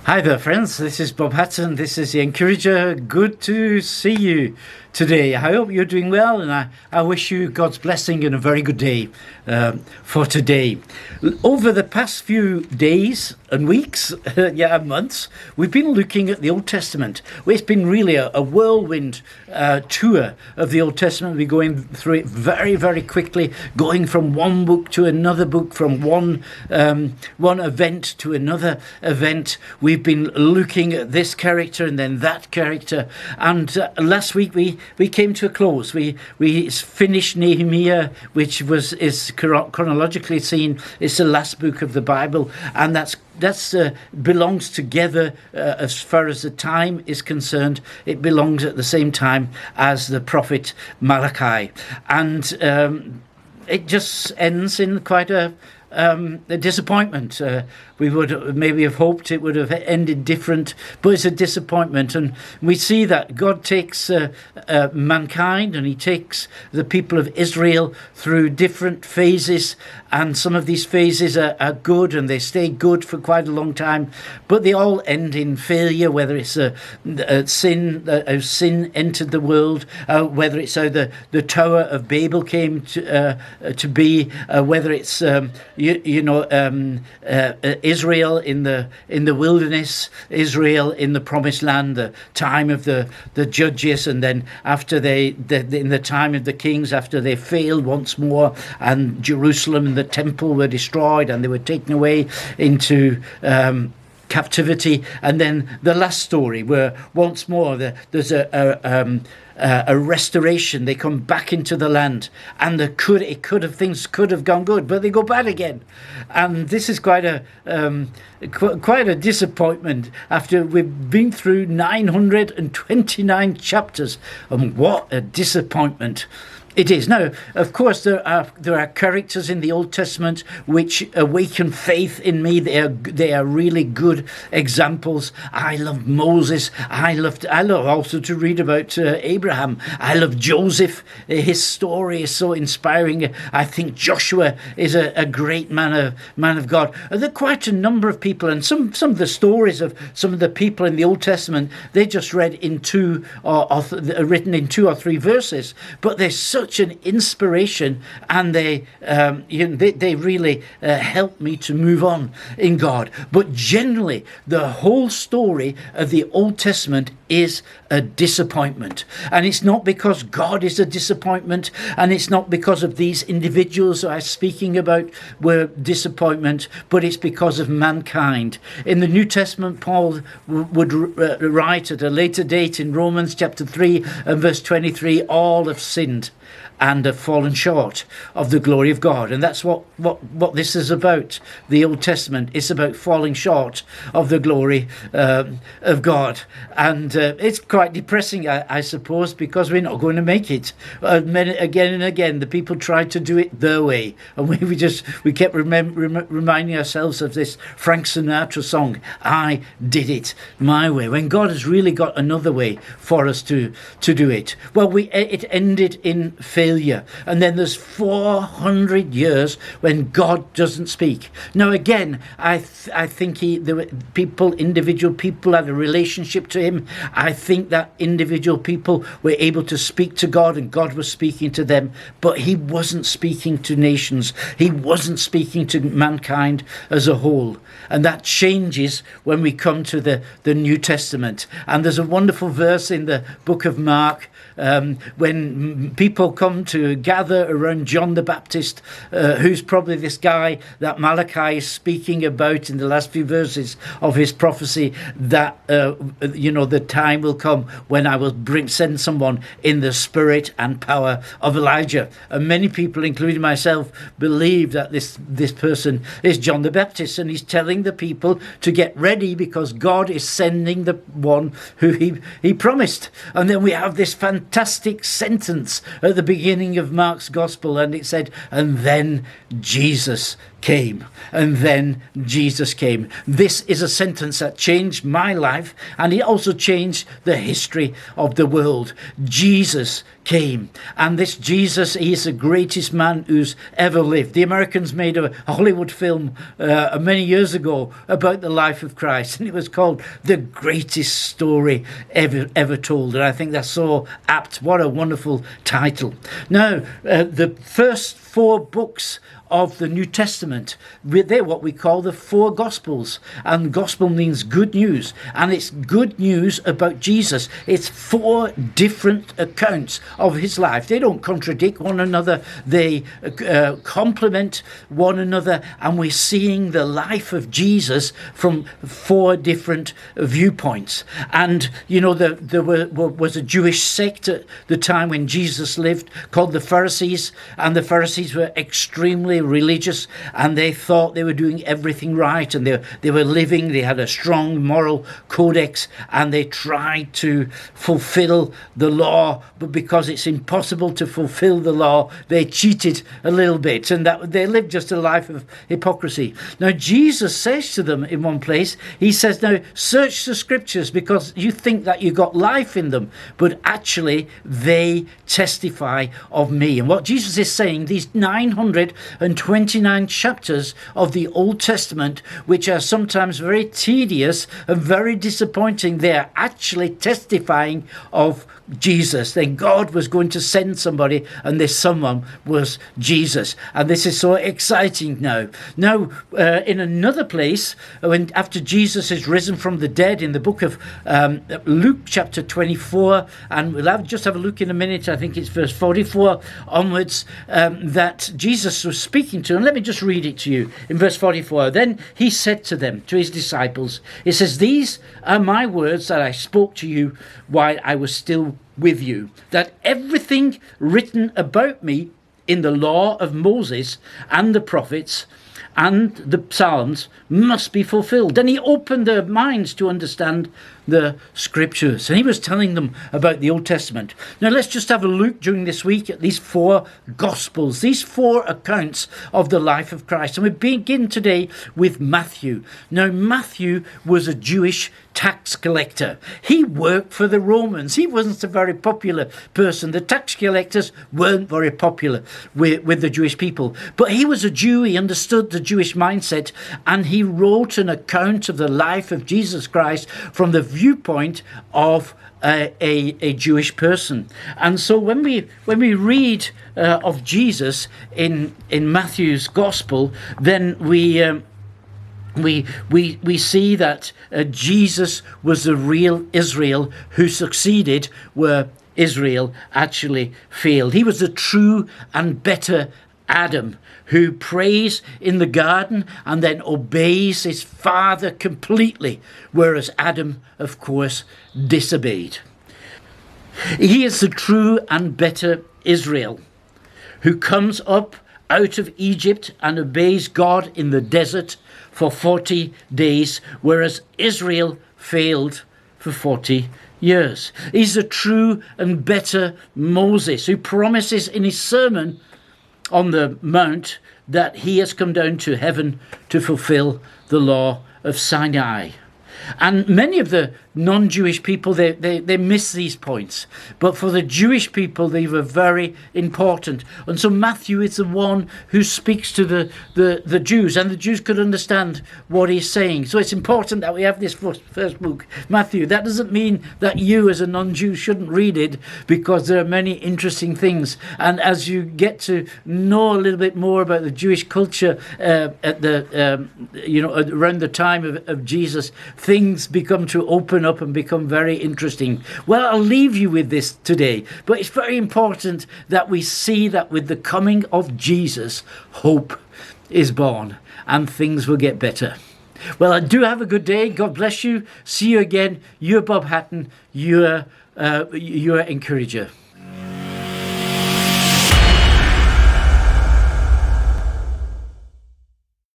Hi there, friends. This is Bob Hatton. This is the Encourager. Good to see you today. I hope you're doing well, and I wish you God's blessing and a very good day for today. Over the past few days and weeks, and months, we've been looking at the Old Testament. It's been really a whirlwind tour of the Old Testament. We're going through it very, very quickly, going from one book to another book, from one event to another event. We've been looking at this character and then that character. And last week we came to a close. We finished Nehemiah, which is chronologically seen, it's the last book of the Bible, and that's belongs together as far as the time is concerned. It belongs at the same time as the prophet Malachi, and it just ends in quite a disappointment. We would maybe have hoped it would have ended different, but it's a disappointment. And we see that God takes mankind, and he takes the people of Israel through different phases, and some of these phases are good and they stay good for quite a long time, but they all end in failure, whether it's sin entered the world, whether it's how the Tower of Babel came to be, whether it's Israel in the wilderness, Israel in the promised land, the time of the judges, and then after in the time of the kings, after they failed once more, and Jerusalem and the temple were destroyed and they were taken away into captivity. And then the last story, where once more there's a restoration. They come back into the land, and things could have gone good, but they go bad again. And this is quite a disappointment after we've been through 929 chapters, and what a disappointment it is. Now, of course, there are characters in the Old Testament which awaken faith in me. They are really good examples. I love Moses. I love also to read about Abraham. I love Joseph. His story is so inspiring. I think Joshua is a great man of God. There are quite a number of people, and some of the stories of some of the people in the Old Testament, they just read in written in 2 or 3 verses, but they're such an inspiration, and they really help me to move on in God. But generally, the whole story of the Old Testament is a disappointment, and it's not because God is a disappointment, and it's not because of these individuals I'm speaking about were disappointment, but it's because of mankind. In the New Testament, Paul would write at a later date in Romans chapter 3 and verse 23, all have sinned and have fallen short of the glory of God. And that's what this is about. The Old Testament is about falling short of the glory of God. And it's quite depressing, I suppose, because we're not going to make it. Again and again, the people tried to do it their way. And we kept reminding ourselves of this Frank Sinatra song, I did it my way, when God has really got another way for us to do it. Well, it ended in failure. And then there's 400 years when God doesn't speak. Now again, I think individual people had a relationship to him. I think that individual people were able to speak to God, and God was speaking to them, but he wasn't speaking to nations. He wasn't speaking to mankind as a whole. And that changes when we come to the New Testament. And there's a wonderful verse in the book of Mark, when people come to gather around John the Baptist, who's probably this guy that Malachi is speaking about in the last few verses of his prophecy, that the time will come when I will send someone in the spirit and power of Elijah. And many people, including myself, believe that this person is John the Baptist, and he's telling the people to get ready because God is sending the one who he promised. And then we have this fantastic sentence at the beginning beginning of Mark's gospel, and it said, and then Jesus came. And then Jesus came. This is a sentence that changed my life, and it also changed the history of the world. Jesus came. And this Jesus, he is the greatest man who's ever lived. The Americans made a Hollywood film many years ago about the life of Christ, and it was called The Greatest Story Ever Told. And I think that's so apt. What a wonderful title. Now, the first 4 books of the New Testament, they're what we call the 4 Gospels, and gospel means good news, and it's good news about Jesus. It's 4 different accounts of his life. They don't contradict one another, they complement one another, and we're seeing the life of Jesus from 4 different viewpoints. And you know, there was a Jewish sect at the time when Jesus lived called the Pharisees, and the Pharisees were extremely religious, and they thought they were doing everything right, and they were living, they had a strong moral codex, and they tried to fulfill the law, but because it's impossible to fulfill the law, they cheated a little bit, and that they lived just a life of hypocrisy. Now Jesus says to them in one place, he says, now search the scriptures because you think that you got life in them, but actually they testify of me. And what Jesus is saying, these 929 chapters of the Old Testament, which are sometimes very tedious and very disappointing, they are actually testifying of Jesus. Then God was going to send somebody, and this someone was Jesus. And this is so exciting now. Now, in another place, when after Jesus is risen from the dead, in the book of Luke chapter 24, and we'll just have a look in a minute, I think it's verse 44 onwards, that Jesus was speaking to. And let me just read it to you in verse 44. Then he said to them, to his disciples, it says, these are my words that I spoke to you while I was still with you, that everything written about me in the law of Moses and the prophets and the Psalms must be fulfilled. Then he opened their minds to understand the scriptures, and he was telling them about the Old Testament. Now let's just have a look during this week at these 4 Gospels, these 4 accounts of the life of Christ. And we begin today with Matthew. Now Matthew was a Jewish tax collector. He worked for the Romans. He wasn't a very popular person. The tax collectors weren't very popular with the Jewish people. But he was a Jew. He understood the Jewish mindset, and he wrote an account of the life of Jesus Christ from the viewpoint of a Jewish person. And so when we read of Jesus in Matthew's Gospel, then we see that Jesus was the real Israel who succeeded where Israel actually failed. He was the true and better Adam, who prays in the garden and then obeys his father completely, whereas Adam, of course, disobeyed. He is the true and better Israel, who comes up out of Egypt and obeys God in the desert for 40 days, whereas Israel failed for 40 years. He's the true and better Moses, who promises in his sermon on the Mount that he has come down to heaven to fulfill the law of Sinai. And many of the non-Jewish people, they miss these points. But for the Jewish people, they were very important. And so Matthew is the one who speaks to the Jews, and the Jews could understand what he's saying. So it's important that we have this first book, Matthew. That doesn't mean that you as a non-Jew shouldn't read it, because there are many interesting things. And as you get to know a little bit more about the Jewish culture at the around the time of Jesus, things become to open up and become very interesting. Well, I'll leave you with this today, but it's very important that we see that with the coming of Jesus, hope is born and things will get better. Well, I do have a good day. God bless you. See you again. You're Bob Hatton. You're encourager.